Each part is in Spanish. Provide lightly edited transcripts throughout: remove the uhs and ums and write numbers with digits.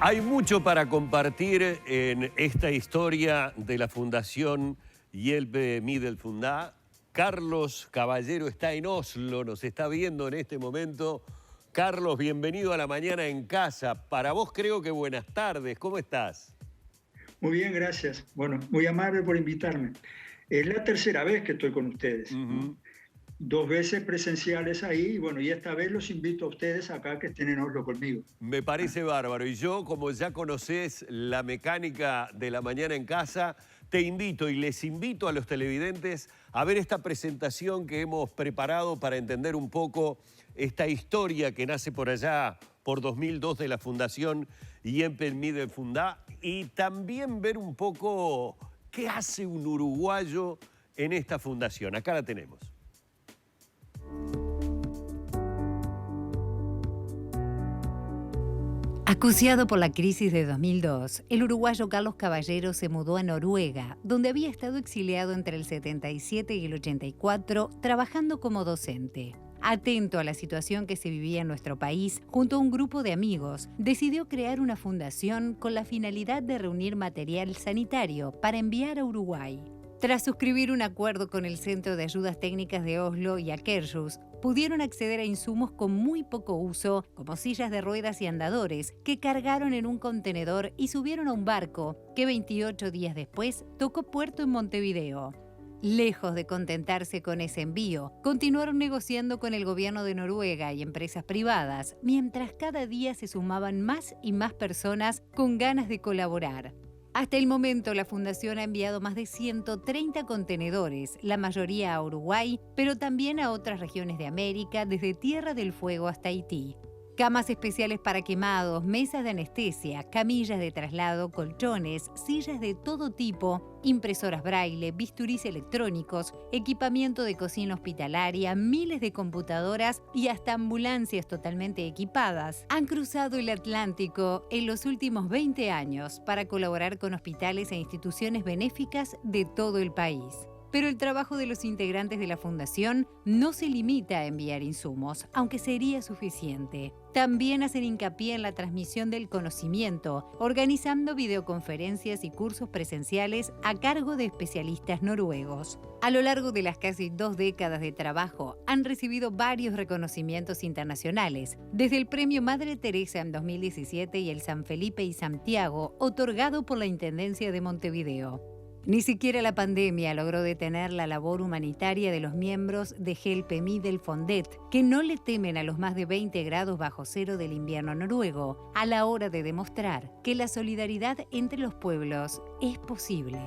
Hay mucho para compartir en esta historia de la Fundación Hjelpe Middelfunda. Carlos Caballero está en Oslo, nos está viendo en este momento. Carlos, bienvenido a La Mañana en Casa. Para vos creo que buenas tardes, ¿cómo estás? Muy bien, gracias. Bueno, muy amable por invitarme. Es la tercera vez que estoy con ustedes, ¿no? Ujú. Dos veces presenciales ahí, y bueno, y esta vez los invito a ustedes acá que estén en Oslo conmigo. Me Ah, parece bárbaro. Y yo, como ya conocés la mecánica de La Mañana en Casa, te invito y les invito a los televidentes a ver esta presentación que hemos preparado para entender un poco esta historia que nace por allá, por 2002, de la Fundación Hjelpe Middelfunda, y también ver un poco qué hace un uruguayo en esta fundación. Acá la tenemos. Acuciado por la crisis de 2002, el uruguayo Carlos Caballero se mudó a Noruega, donde había estado exiliado entre el 77 y el 84, trabajando como docente. Atento a la situación que se vivía en nuestro país, junto a un grupo de amigos, decidió crear una fundación con la finalidad de reunir material sanitario para enviar a Uruguay. Tras suscribir un acuerdo con el Centro de Ayudas Técnicas de Oslo y Akershus, pudieron acceder a insumos con muy poco uso, como sillas de ruedas y andadores, que cargaron en un contenedor y subieron a un barco que 28 días después tocó puerto en Montevideo. Lejos de contentarse con ese envío, continuaron negociando con el gobierno de Noruega y empresas privadas, mientras cada día se sumaban más y más personas con ganas de colaborar. Hasta el momento, la Fundación ha enviado más de 130 contenedores, la mayoría a Uruguay, pero también a otras regiones de América, desde Tierra del Fuego hasta Haití. Camas especiales para quemados, mesas de anestesia, camillas de traslado, colchones, sillas de todo tipo, impresoras braille, bisturís electrónicos, equipamiento de cocina hospitalaria, miles de computadoras y hasta ambulancias totalmente equipadas han cruzado el Atlántico en los últimos 20 años para colaborar con hospitales e instituciones benéficas de todo el país. Pero el trabajo de los integrantes de la Fundación no se limita a enviar insumos, aunque sería suficiente. También hacen hincapié en la transmisión del conocimiento, organizando videoconferencias y cursos presenciales a cargo de especialistas noruegos. A lo largo de las casi 2 décadas de trabajo, han recibido varios reconocimientos internacionales, desde el Premio Madre Teresa en 2017 y el San Felipe y Santiago, otorgado por la Intendencia de Montevideo. Ni siquiera la pandemia logró detener la labor humanitaria de los miembros de Hjelpe Middelfundet, que no le temen a los más de 20 grados bajo cero del invierno noruego, a la hora de demostrar que la solidaridad entre los pueblos es posible.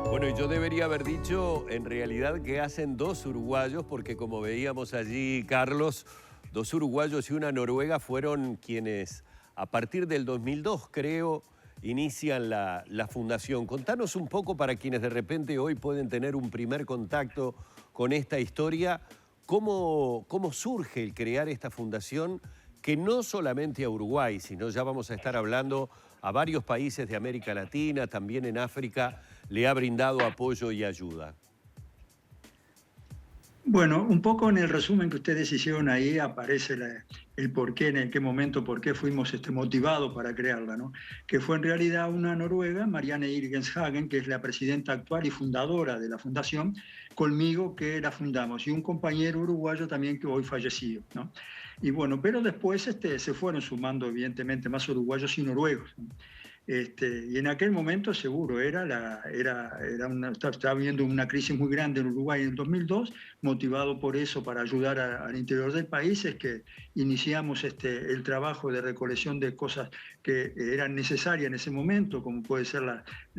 Bueno, y yo debería haber dicho en realidad que hacen 2 uruguayos, porque como veíamos allí, Carlos, 2 uruguayos y una noruega fueron quienes, a partir del 2002, creo, inician la fundación. Contanos un poco, para quienes de repente hoy pueden tener un primer contacto con esta historia, cómo surge el crear esta fundación, que no solamente a Uruguay, sino ya vamos a estar hablando a varios países de América Latina, también en África, le ha brindado apoyo y ayuda. Bueno, un poco en el resumen que ustedes hicieron ahí aparece el por qué, en qué momento, por qué fuimos motivados para crearla, ¿no? Que fue en realidad una noruega, Marianne Irgenshagen, que es la presidenta actual y fundadora de la fundación, conmigo que la fundamos, y un compañero uruguayo también que hoy fallecido, ¿no? Y bueno, pero después se fueron sumando evidentemente más uruguayos y noruegos, ¿no? Y en aquel momento seguro estaba viendo una crisis muy grande en Uruguay en el 2002, motivado por eso, para ayudar al interior del país, es que iniciamos el trabajo de recolección de cosas que eran necesarias en ese momento, como puede ser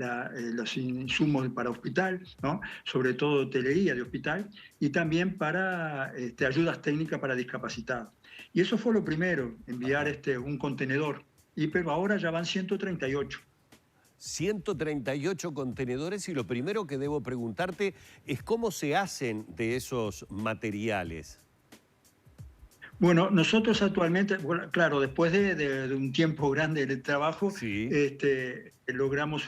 los insumos para hospital, ¿no? Sobre todo hotelería de hospital, y también para ayudas técnicas para discapacitados. Y eso fue lo primero, enviar un contenedor. Pero ahora ya van 138. 138 contenedores, y lo primero que debo preguntarte es cómo se hacen de esos materiales. Bueno, nosotros actualmente, bueno, claro, después de un tiempo grande de trabajo, Sí. logramos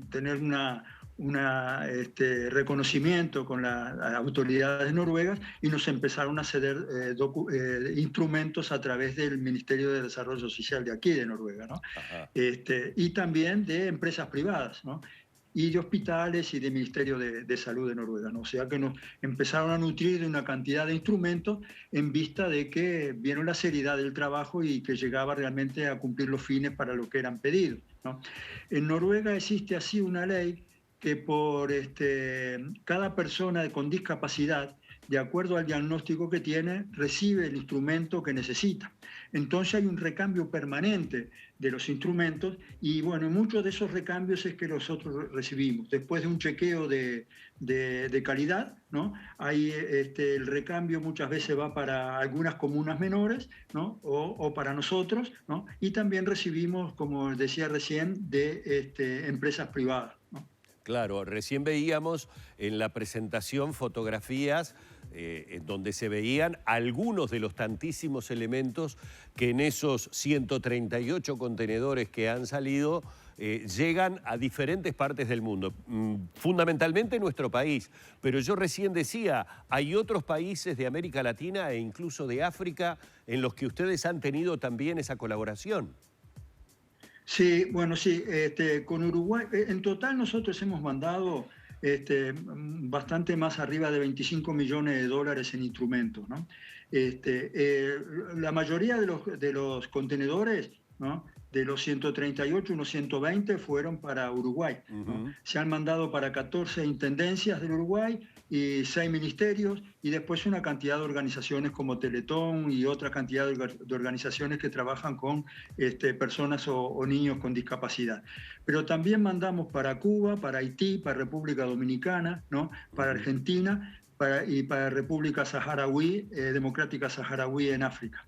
tener reconocimiento con las autoridades noruegas y nos empezaron a ceder instrumentos a través del Ministerio de Desarrollo Social de aquí de Noruega, ¿no? Y también de empresas privadas, ¿no? Y de hospitales y de Ministerio de Salud de Noruega, ¿no? O sea que nos empezaron a nutrir de una cantidad de instrumentos en vista de que vieron la seriedad del trabajo y que llegaba realmente a cumplir los fines para lo que eran pedidos, ¿no? En Noruega existe así una ley que por cada persona con discapacidad, de acuerdo al diagnóstico que tiene, recibe el instrumento que necesita. Entonces hay un recambio permanente de los instrumentos y bueno, muchos de esos recambios es que nosotros recibimos. Después de un chequeo de calidad, ¿no? Hay, el recambio muchas veces va para algunas comunas menores, ¿no? o para nosotros, ¿no? Y también recibimos, como decía recién, de empresas privadas, ¿no? Claro, recién veíamos en la presentación fotografías en donde se veían algunos de los tantísimos elementos que en esos 138 contenedores que han salido llegan a diferentes partes del mundo, fundamentalmente nuestro país. Pero yo recién decía, hay otros países de América Latina e incluso de África en los que ustedes han tenido también esa colaboración. Sí, bueno, sí, con Uruguay, en total nosotros hemos mandado bastante más arriba de 25 millones de dólares en instrumentos, ¿no? La mayoría de los contenedores, ¿no? De los 138, unos 120 fueron para Uruguay, ¿no? Se han mandado para 14 intendencias del Uruguay y 6 ministerios y después una cantidad de organizaciones como Teletón y otra cantidad de organizaciones que trabajan con personas o niños con discapacidad. Pero también mandamos para Cuba, para Haití, para República Dominicana, ¿no? Para Argentina y para República Saharaui, Democrática Saharaui en África.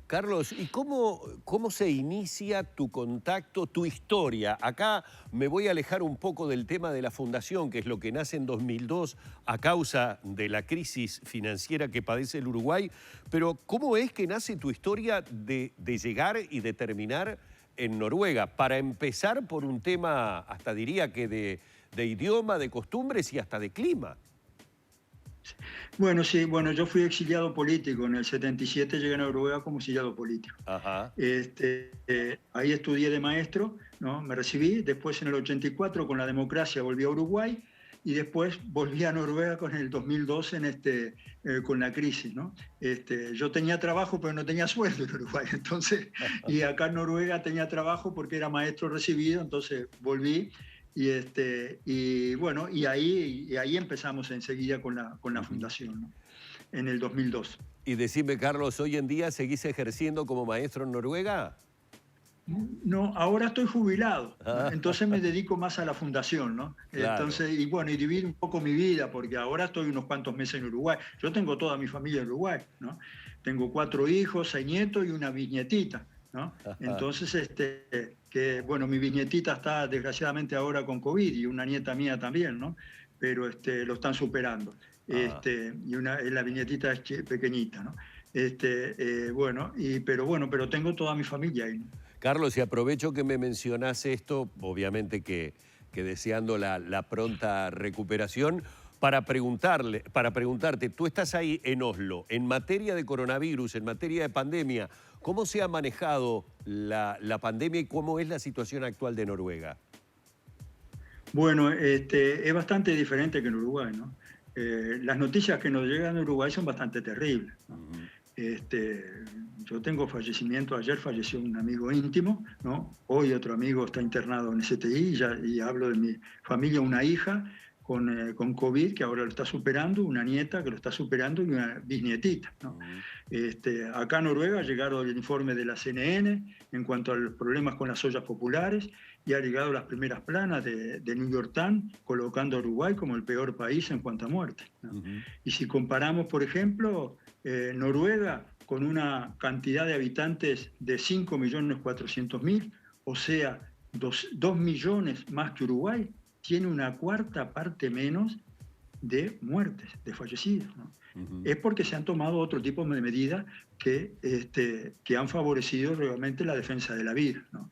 Carlos, ¿y cómo se inicia tu contacto, tu historia? Acá me voy a alejar un poco del tema de la fundación, que es lo que nace en 2002 a causa de la crisis financiera que padece el Uruguay, pero ¿cómo es que nace tu historia de llegar y de terminar en Noruega? Para empezar por un tema, hasta diría que de idioma, de costumbres y hasta de clima. Bueno, sí, bueno, yo fui exiliado político. En el 77 llegué a Noruega como exiliado político. Ajá. Ahí estudié de maestro, ¿no? Me recibí. Después en el 84 con la democracia volví a Uruguay y después volví a Noruega con el 2012 con la crisis, ¿no? Yo tenía trabajo pero no tenía sueldo en Uruguay. Entonces, y acá en Noruega tenía trabajo porque era maestro recibido, entonces volví. Y bueno, y ahí empezamos enseguida con la fundación, ¿no? En el 2002. Y decime, Carlos, ¿hoy en día seguís ejerciendo como maestro en Noruega? No, ahora estoy jubilado, ¿no? Entonces me dedico más a la fundación, ¿no? Claro. Entonces, y bueno, y divido un poco mi vida, porque ahora estoy unos cuantos meses en Uruguay. Yo tengo toda mi familia en Uruguay, ¿no? Tengo 4 hijos, 6 nietos y una bisnietita, ¿no? Entonces, que bueno, mi bisnietita está desgraciadamente ahora con COVID y una nieta mía también, ¿no? Pero lo están superando. Y la bisnietita es pequeñita, ¿no? Pero tengo toda mi familia ahí, ¿no? Carlos, y aprovecho que me mencionás esto, obviamente que deseando la pronta recuperación, para preguntarte, tú estás ahí en Oslo, en materia de coronavirus, en materia de pandemia, ¿cómo se ha manejado la pandemia y cómo es la situación actual de Noruega? Bueno, es bastante diferente que en Uruguay, ¿no? Las noticias que nos llegan de Uruguay son bastante terribles, ¿no? Yo tengo fallecimiento, ayer falleció un amigo íntimo, ¿no? Hoy otro amigo está internado en STI y hablo de mi familia, una hija con COVID que ahora lo está superando, una nieta que lo está superando y una bisnietita, ¿no? Acá en Noruega ha llegado el informe de la CNN en cuanto a los problemas con las ollas populares y ha llegado las primeras planas de New York Times colocando a Uruguay como el peor país en cuanto a muerte, ¿no? Y si comparamos, por ejemplo, Noruega con una cantidad de habitantes de 5.400.000, o sea, 2 millones más que Uruguay, tiene una cuarta parte menos de muertes, de fallecidos, ¿no? Es porque se han tomado otro tipo de medidas que han favorecido realmente la defensa de la vida, ¿no?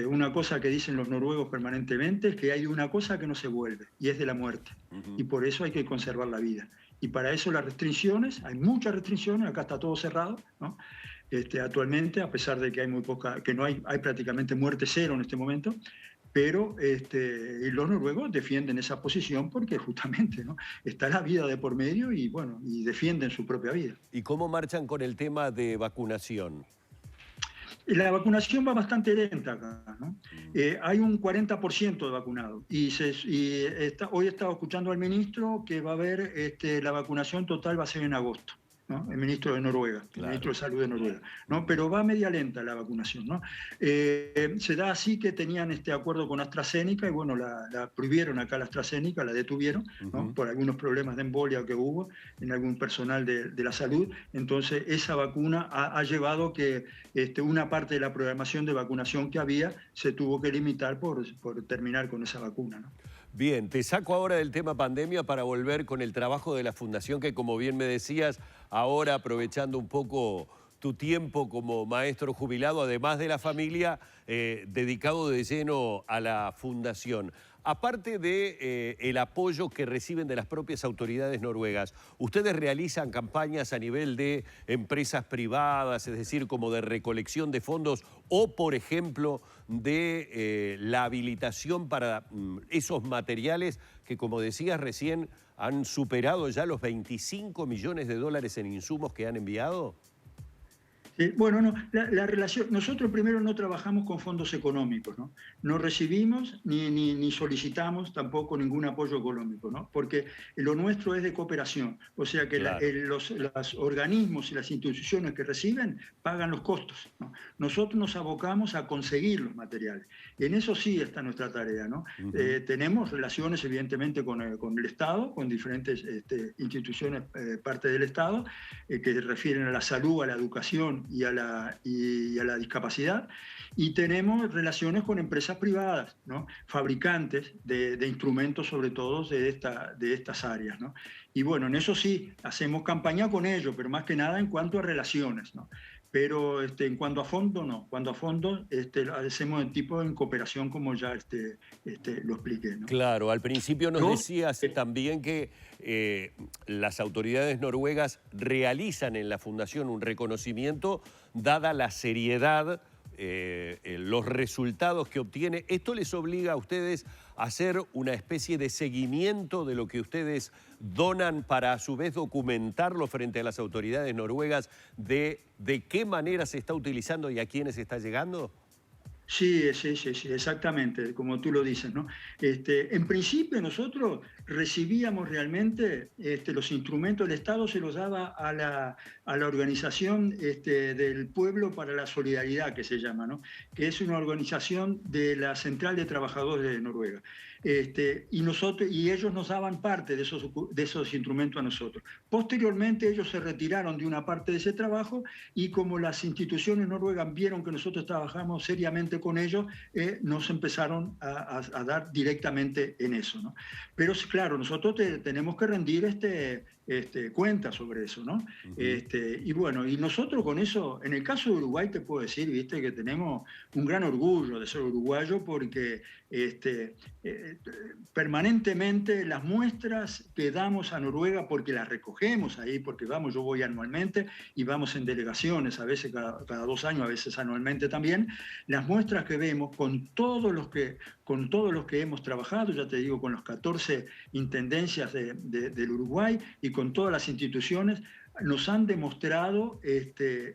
Una cosa que dicen los noruegos permanentemente es que hay una cosa que no se vuelve, y es de la muerte. Y por eso hay que conservar la vida. Y para eso las restricciones, hay muchas restricciones, acá está todo cerrado, ¿no? Actualmente, a pesar de que hay muy poca, que no hay prácticamente muerte cero en este momento, pero y los noruegos defienden esa posición porque justamente, ¿no?, está la vida de por medio y, bueno, y defienden su propia vida. ¿Y cómo marchan con el tema de vacunación? La vacunación va bastante lenta acá, ¿no? Hay un 40% de vacunados hoy he estado escuchando al ministro que va a haber, la vacunación total va a ser en agosto, ¿no? El ministro de Noruega, claro. El ministro de Salud de Noruega, ¿no? Pero va media lenta la vacunación, ¿no? Se da así que tenían este acuerdo con AstraZeneca y, bueno, la prohibieron acá la AstraZeneca, la detuvieron, ¿no? Por algunos problemas de embolia que hubo en algún personal de la salud. Entonces, esa vacuna ha llevado que una parte de la programación de vacunación que había se tuvo que limitar por terminar con esa vacuna, ¿no? Bien, te saco ahora del tema pandemia para volver con el trabajo de la Fundación que, como bien me decías, ahora aprovechando un poco tu tiempo como maestro jubilado, además de la familia, dedicado de lleno a la Fundación. Aparte de el apoyo que reciben de las propias autoridades noruegas, ¿ustedes realizan campañas a nivel de empresas privadas, es decir, como de recolección de fondos o, por ejemplo, de la habilitación para esos materiales que, como decías recién, han superado ya los 25 millones de dólares en insumos que han enviado? Bueno, no, la relación, nosotros primero no trabajamos con fondos económicos, ¿no? No recibimos ni solicitamos tampoco ningún apoyo económico, ¿no? Porque lo nuestro es de cooperación, o sea que claro, los organismos y las instituciones que reciben pagan los costos, ¿no? Nosotros nos abocamos a conseguir los materiales. En eso sí está nuestra tarea, ¿no? Tenemos relaciones evidentemente con el Estado, con diferentes instituciones, parte del Estado, que refieren a la salud, a la educación y a la discapacidad, y tenemos relaciones con empresas privadas, ¿no? Fabricantes de instrumentos, sobre todo de estas áreas, ¿no? Y bueno, en eso sí, hacemos campaña con ellos, pero más que nada en cuanto a relaciones, ¿no? Pero en cuanto a fondo, no. Cuando a fondo, lo hacemos en cooperación, como ya lo expliqué, ¿no? Claro, al principio nos decías también que las autoridades noruegas realizan en la Fundación un reconocimiento, dada la seriedad, los resultados que obtiene. ¿Esto les obliga a ustedes a hacer una especie de seguimiento de lo que ustedes donan para a su vez documentarlo frente a las autoridades noruegas de qué manera se está utilizando y a quiénes está llegando? Sí, exactamente, como tú lo dices, ¿no? En principio nosotros recibíamos realmente los instrumentos, el Estado se los daba a la organización del Pueblo para la Solidaridad, que se llama, ¿no? Que es una organización de la Central de Trabajadores de Noruega. Y ellos nos daban parte de esos instrumentos a nosotros. Posteriormente ellos se retiraron de una parte de ese trabajo y como las instituciones noruegas vieron que nosotros trabajamos seriamente con ellos, nos empezaron a dar directamente en eso, ¿no? Pero claro, nosotros tenemos que rendir cuentas sobre eso, ¿no? Y bueno, y nosotros con eso, en el caso de Uruguay te puedo decir, viste, que tenemos un gran orgullo de ser uruguayo porque permanentemente las muestras que damos a Noruega, porque las recogemos ahí, porque yo voy anualmente y vamos en delegaciones, a veces cada 2 años, a veces anualmente también, las muestras que vemos con todos los que hemos trabajado, ya te digo, con las 14 intendencias del Uruguay y con todas las instituciones, nos han demostrado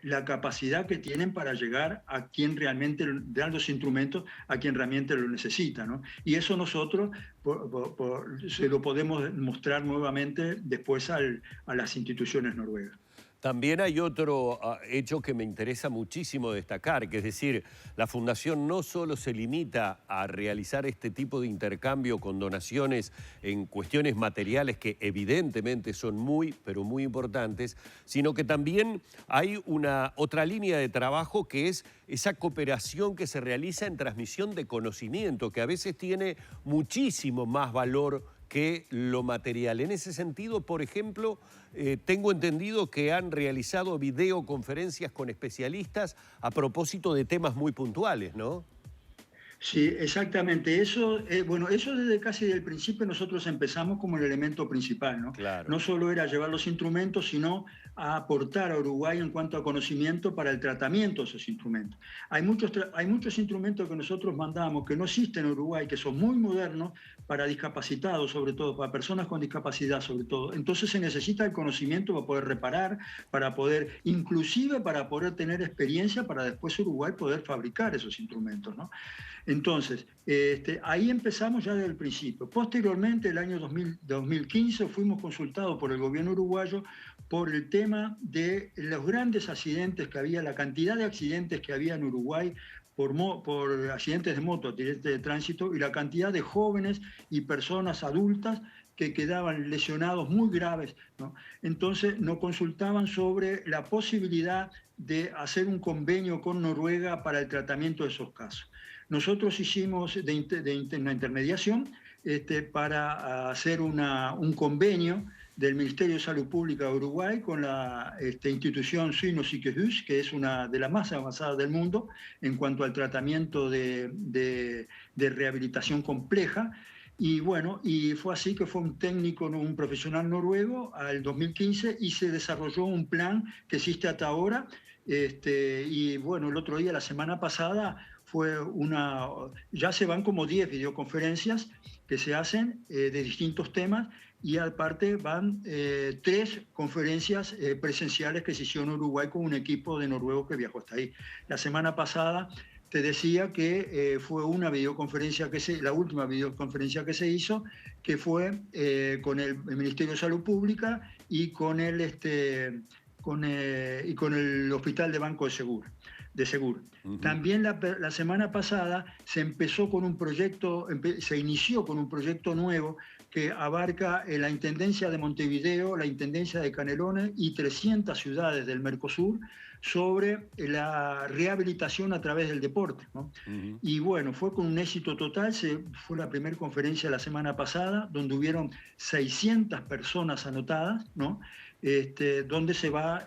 la capacidad que tienen para llegar a quien realmente, dar los instrumentos a quien realmente lo necesita, ¿no? Y eso nosotros se lo podemos mostrar nuevamente después a las instituciones noruegas. También hay otro hecho que me interesa muchísimo destacar, que es decir, la Fundación no solo se limita a realizar este tipo de intercambio con donaciones en cuestiones materiales que evidentemente son muy, pero muy importantes, sino que también hay otra línea de trabajo que es esa cooperación que se realiza en transmisión de conocimiento, que a veces tiene muchísimo más valor que lo material. En ese sentido, por ejemplo, tengo entendido que han realizado videoconferencias con especialistas a propósito de temas muy puntuales, ¿no? Sí, exactamente. Eso, bueno, eso desde casi del principio nosotros empezamos como el elemento principal, ¿no? Claro. No solo era llevar los instrumentos, sino a aportar a Uruguay en cuanto a conocimiento para el tratamiento de esos instrumentos. Hay muchos instrumentos que nosotros mandamos que no existen en Uruguay, que son muy modernos para discapacitados, sobre todo, para personas con discapacidad, sobre todo. Entonces se necesita el conocimiento para poder reparar, para poder, inclusive para poder tener experiencia para después Uruguay poder fabricar esos instrumentos, ¿no? Entonces, ahí empezamos ya desde el principio. Posteriormente, el año 2015, fuimos consultados por el gobierno uruguayo por el tema de los grandes accidentes que había, la cantidad de accidentes que había en Uruguay por accidentes de moto, accidentes de tránsito, y la cantidad de jóvenes y personas adultas que quedaban lesionados muy graves, ¿no? Entonces nos consultaban sobre la posibilidad de hacer un convenio con Noruega para el tratamiento de esos casos. Nosotros hicimos una intermediación para hacer un convenio del Ministerio de Salud Pública de Uruguay con la institución Sygehus, que es una de las más avanzadas del mundo en cuanto al tratamiento de rehabilitación compleja. Y bueno, y fue así que fue un técnico, un profesional noruego al 2015 y se desarrolló un plan que existe hasta ahora. Y bueno, el otro día, la semana pasada, ya se van como 10 videoconferencias que se hacen de distintos temas y aparte van 3 conferencias presenciales que se hicieron en Uruguay con un equipo de noruegos que viajó hasta ahí. La semana pasada te decía que fue una videoconferencia la última videoconferencia que se hizo, que fue con el Ministerio de Salud Pública y con el Hospital de Banco de Seguro. También la semana pasada se inició con un proyecto nuevo que abarca la Intendencia de Montevideo, la Intendencia de Canelones y 300 ciudades del Mercosur sobre la rehabilitación a través del deporte, ¿no? Y bueno, fue con un éxito total. Fue la primera conferencia la semana pasada, donde hubieron 600 personas anotadas, ¿no? Donde se va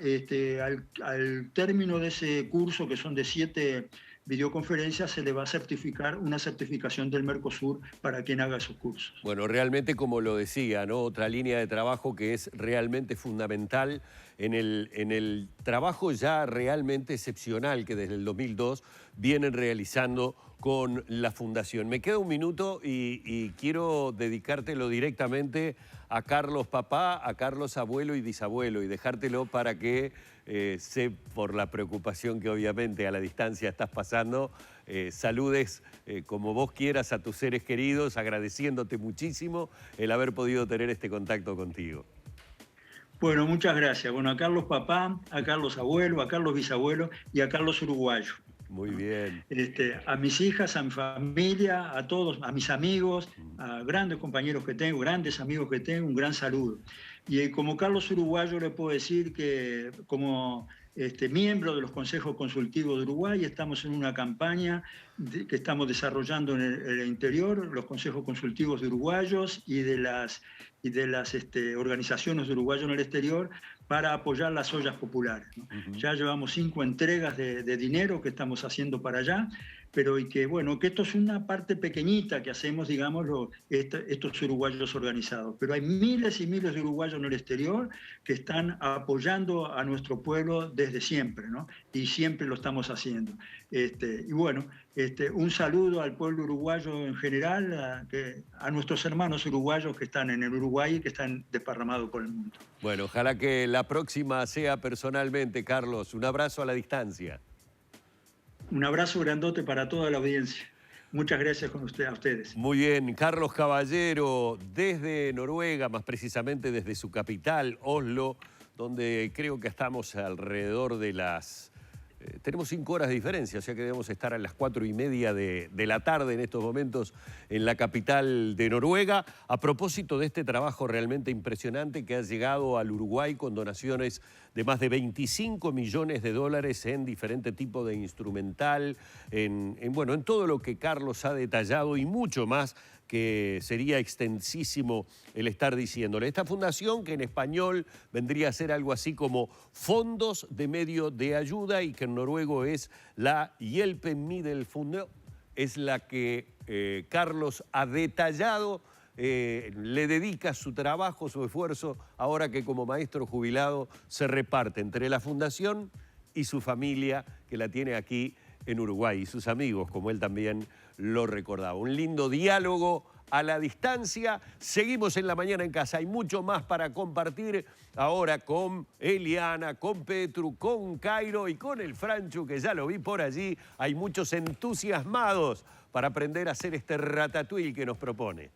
al término de ese curso, que son de 7 videoconferencias, se le va a certificar una certificación del Mercosur para quien haga esos cursos. Bueno, realmente, como lo decía, ¿no? Otra línea de trabajo que es realmente fundamental en el trabajo ya realmente excepcional que desde el 2002 vienen realizando con la Fundación. Me queda un minuto y quiero dedicártelo directamente a Carlos papá, a Carlos abuelo y bisabuelo, y dejártelo para que, sé por la preocupación que obviamente a la distancia estás pasando, saludes como vos quieras a tus seres queridos, agradeciéndote muchísimo el haber podido tener este contacto contigo. Bueno, muchas gracias. Bueno, a Carlos papá, a Carlos abuelo, a Carlos bisabuelo y a Carlos uruguayo. Muy bien. A mis hijas, a mi familia, a todos, a mis amigos, a grandes compañeros que tengo, grandes amigos que tengo, un gran saludo. Y como Carlos uruguayo le puedo decir que como miembro de los consejos consultivos de Uruguay estamos en una campaña que estamos desarrollando en el interior, los consejos consultivos de uruguayos y de las organizaciones de uruguayos en el exterior, para apoyar las ollas populares, ¿no? Ya llevamos 5 entregas de dinero que estamos haciendo para allá, pero que esto es una parte pequeñita que hacemos, digamos, estos uruguayos organizados. Pero hay miles y miles de uruguayos en el exterior que están apoyando a nuestro pueblo desde siempre, ¿no? Y siempre lo estamos haciendo. Un saludo al pueblo uruguayo en general, a nuestros hermanos uruguayos que están en el Uruguay y que están desparramados por el mundo. Bueno, ojalá que la próxima sea personalmente, Carlos. Un abrazo a la distancia. Un abrazo grandote para toda la audiencia. Muchas gracias a ustedes. Muy bien, Carlos Caballero, desde Noruega, más precisamente desde su capital, Oslo, donde creo que estamos alrededor de las... tenemos 5 horas de diferencia, o sea que debemos estar a las 4:30 de la tarde en estos momentos en la capital de Noruega, a propósito de este trabajo realmente impresionante que ha llegado al Uruguay con donaciones de más de 25 millones de dólares en diferente tipo de instrumental, en todo lo que Carlos ha detallado y mucho más, que sería extensísimo el estar diciéndole. Esta fundación, que en español vendría a ser algo así como Fondos de Medio de Ayuda y que en noruego es la Hjelpemiddelfondet, es la que Carlos ha detallado, le dedica su trabajo, su esfuerzo, ahora que como maestro jubilado se reparte entre la fundación y su familia, que la tiene aquí en Uruguay, y sus amigos, como él también lo recordaba. Un lindo diálogo a la distancia. Seguimos en La Mañana en Casa. Hay mucho más para compartir ahora con Eliana, con Petru, con Cairo y con el Franchu, que ya lo vi por allí. Hay muchos entusiasmados para aprender a hacer este ratatouille que nos propone.